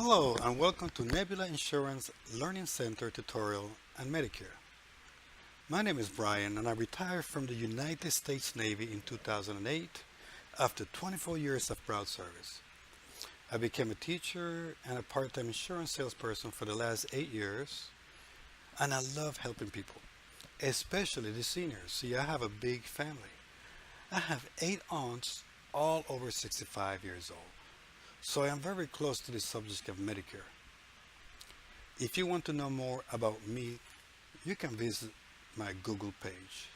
Hello and welcome to Nebula Insurance Learning Center tutorial on Medicare. My name is Brian and I retired from the United States Navy in 2008 after 24 years of proud service. I became a teacher and a part-time insurance salesperson for the last 8 years, and I love helping people, especially the seniors. See, I have a big family. I have 8 aunts, all over 65 years old. So I am very close to the subject of Medicare. If you want to know more about me, you can visit my Google page.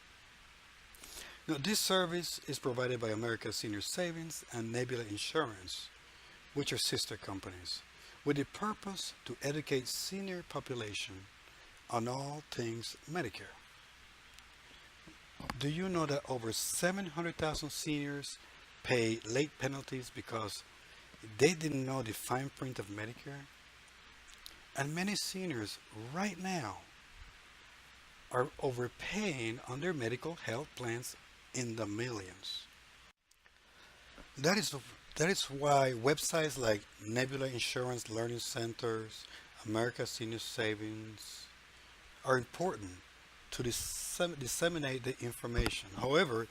Now, this service is provided by America Senior Savings and Nebula Insurance, which are sister companies, with the purpose to educate senior population on all things Medicare. Do you know that over 700,000 seniors pay late penalties because they didn't know the fine print of Medicare? And many seniors right now are overpaying on their medical health plans in the millions. That is why websites like Nebula Insurance Learning Centers, America Senior Savings are important to disseminate the information. However,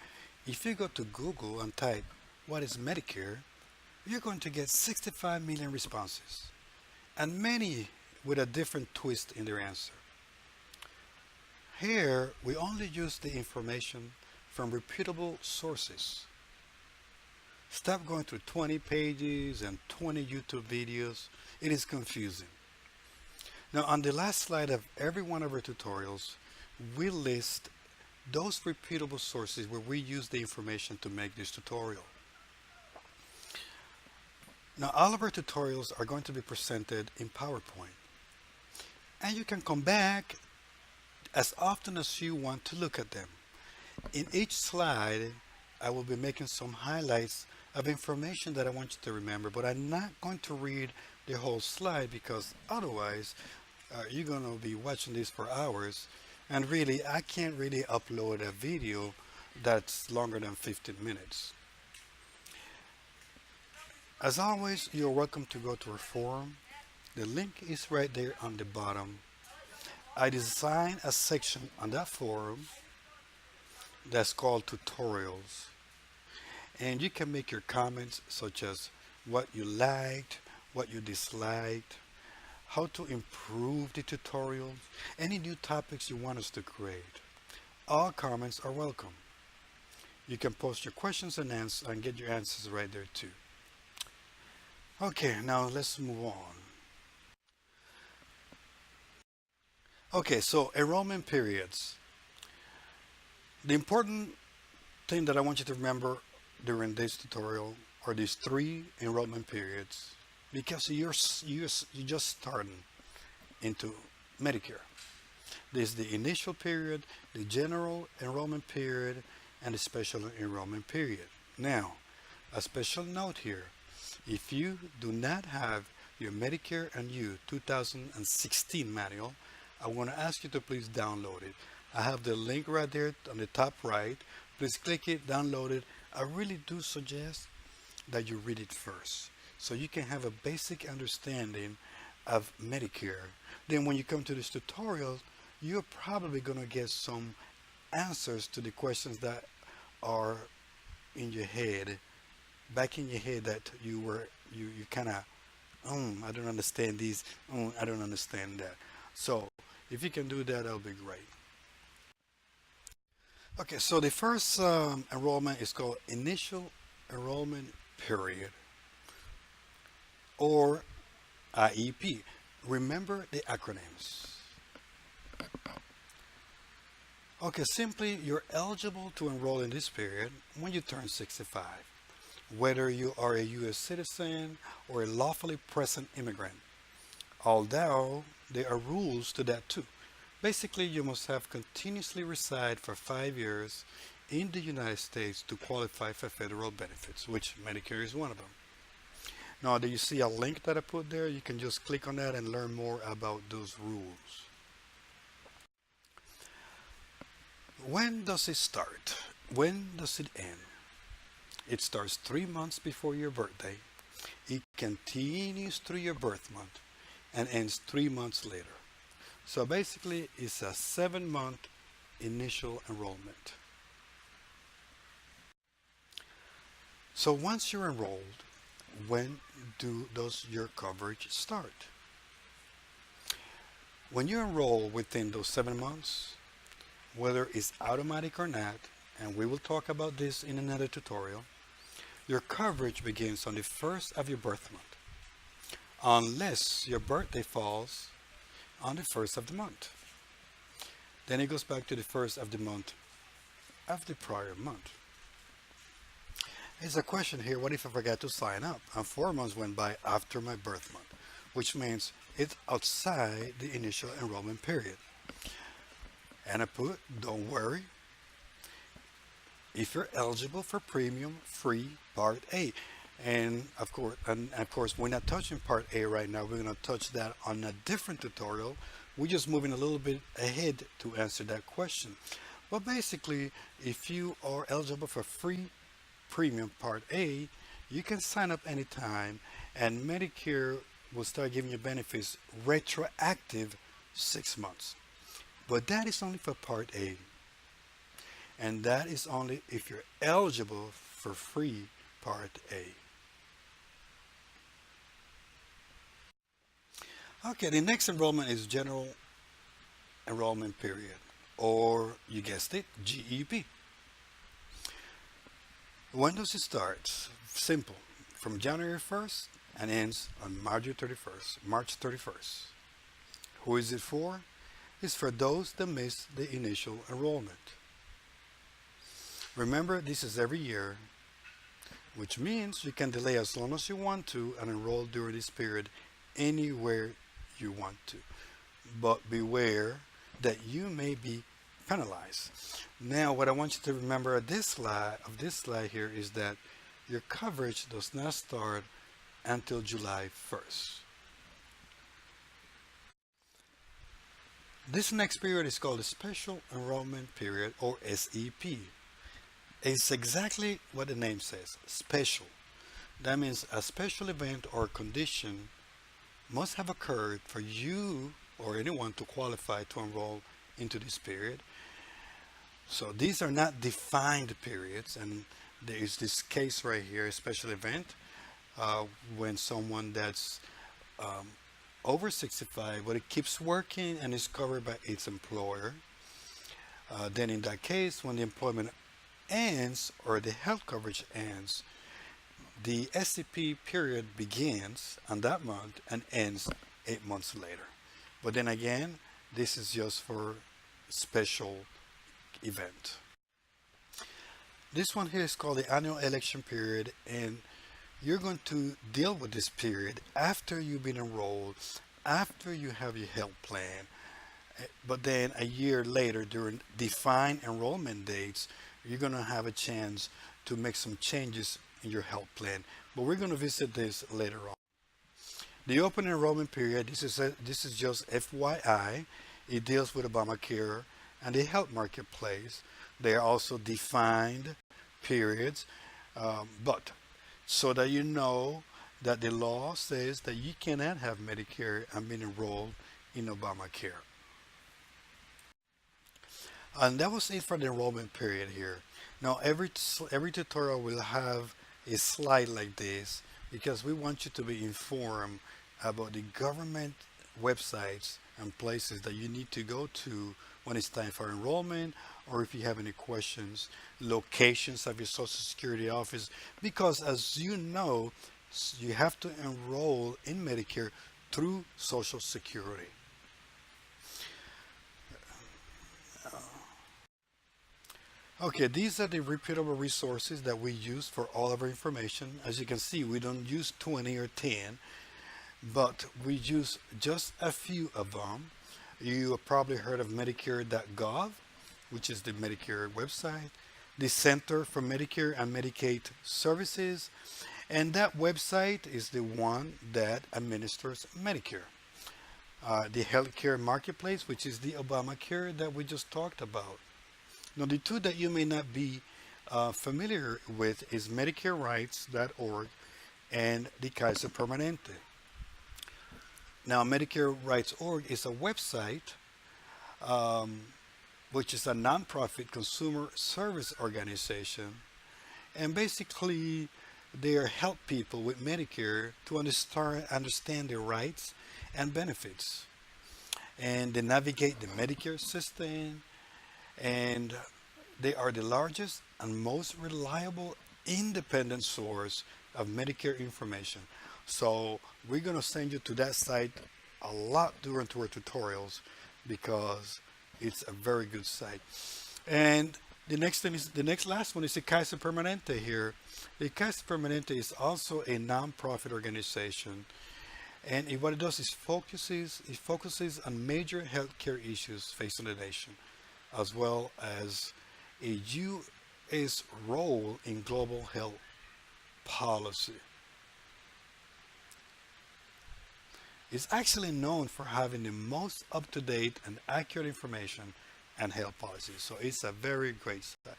if you go to Google and type "what is Medicare," you're going to get 65 million responses, and many with a different twist in their answer. Here, we only use the information from reputable sources. Stop going through 20 pages and 20 YouTube videos. It is confusing. Now, on the last slide of every one of our tutorials, we list those reputable sources where we use the information to make this tutorial. Now, all of our tutorials are going to be presented in PowerPoint, and you can come back as often as you want to look at them. In each slide, I will be making some highlights of information that I want you to remember, but I'm not going to read the whole slide because otherwise you're going to be watching this for hours, and really I can't really upload a video that's longer than 15 minutes. As always, you're welcome to go to our forum. The link is right there on the bottom. I designed a section on that forum that's called tutorials. And you can make your comments such as what you liked, what you disliked, how to improve the tutorials, any new topics you want us to create. All comments are welcome. You can post your questions and answers and get your answers right there too. Okay, now let's move on. Okay, so enrollment periods. The important thing that I want you to remember during this tutorial are these 3 enrollment periods, because you're just starting into Medicare. There's the initial period, the general enrollment period, and the special enrollment period. Now, a special note here. If you do not have your Medicare and You 2016 manual, I want to ask you to please download it. I have the link right there on the top right. Please click it, download it. I really do suggest that you read it first so you can have a basic understanding of Medicare. Then when you come to this tutorial, you're probably going to get some answers to the questions that are in your head, back in your head, that you kind of, I don't understand these, I don't understand that. So if you can do that, that'll be great. Okay, so the first enrollment is called Initial Enrollment Period, or IEP. Remember the acronyms. Okay, simply, you're eligible to enroll in this period when you turn 65. Whether you are a U.S. citizen or a lawfully present immigrant. Although there are rules to that too. Basically, you must have continuously reside for 5 years in the United States to qualify for federal benefits, which Medicare is one of them. Now, do you see a link that I put there? You can just click on that and learn more about those rules. When does it start? When does it end? It starts 3 months before your birthday. It continues through your birth month and ends 3 months later. So basically, it's a 7 month initial enrollment. So once you're enrolled, when does your coverage start? When you enroll within those 7 months, whether it's automatic or not, and we will talk about this in another tutorial, your coverage begins on the first of your birth month, unless your birthday falls on the first of the month. Then it goes back to the first of the month of the prior month. There's a question here, what if I forgot to sign up? And 4 months went by after my birth month, which means it's outside the initial enrollment period. And I put, don't worry, if you're eligible for premium free Part A. And of course, we're not touching Part A right now. We're going to touch that on a different tutorial. We're just moving a little bit ahead to answer that question. But basically, if you are eligible for free premium Part A, you can sign up anytime, and Medicare will start giving you benefits retroactive 6 months. But that is only for Part A. And that is only if you're eligible for free Part A. Okay, the next enrollment is General Enrollment Period, or you guessed it, GEP. When does it start? Simple. From January 1st and ends on March 31st. Who is it for? It's for those that missed the initial enrollment. Remember, this is every year, which means you can delay as long as you want to and enroll during this period anywhere you want to. But beware that you may be penalized. Now, what I want you to remember of this slide here is that your coverage does not start until July 1st. This next period is called the Special Enrollment Period, or SEP. It's exactly what the name says, special. That means a special event or condition must have occurred for you or anyone to qualify to enroll into this period. So these are not defined periods, and there is this case right here, a special event, when someone that's over 65, but it keeps working and is covered by its employer. Then in that case, when the employment ends or the health coverage ends, the SEP period begins on that month and ends 8 months later. But then again, this is just for special event. This one here is called the Annual Election Period, and you're going to deal with this period after you've been enrolled, after you have your health plan. But then a year later, during defined enrollment dates, you're going to have a chance to make some changes in your health plan. But we're going to visit this later on. The open enrollment period, this is just FYI. It deals with Obamacare and the health marketplace. They are also defined periods, but so that you know that the law says that you cannot have Medicare and be enrolled in Obamacare. And that was it for the enrollment period here. Now every tutorial will have a slide like this because we want you to be informed about the government websites and places that you need to go to when it's time for enrollment, or if you have any questions, locations of your Social Security office, because as you know, you have to enroll in Medicare through Social Security. Okay, these are the reputable resources that we use for all of our information. As you can see, we don't use 20 or 10, but we use just a few of them. You have probably heard of Medicare.gov, which is the Medicare website, the Center for Medicare and Medicaid Services, and that website is the one that administers Medicare. The Healthcare Marketplace, which is the Obamacare that we just talked about. Now, the two that you may not be familiar with is MedicareRights.org and the Kaiser Permanente. Now, Medicare Rights.org is a website um, which is a nonprofit consumer service organization, and basically they help people with Medicare to understand their rights and benefits, and they navigate the Medicare system, and they are the largest and most reliable independent source of Medicare information. So we're going to send you to that site a lot during our tutorials because it's a very good site. And the next last one is the Casa Permanente here. The Casa Permanente is also a non-profit organization, and what it does is focuses on major healthcare issues facing the nation, as well as a U.S. role in global health policy. It's actually known for having the most up-to-date and accurate information and health policy. So it's a very great site.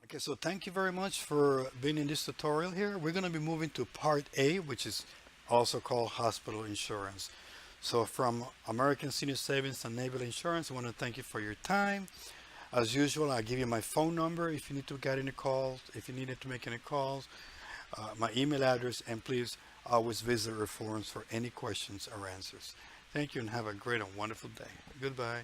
Okay, so thank you very much for being in this tutorial here. We're going to be moving to part A, which is also called hospital insurance. So from American Senior Savings and Naval Insurance, I want to thank you for your time. As usual, I'll give you my phone number if you need to get any calls, if you needed to make any calls, my email address, and please always visit our forums for any questions or answers. Thank you and have a great and wonderful day. Goodbye.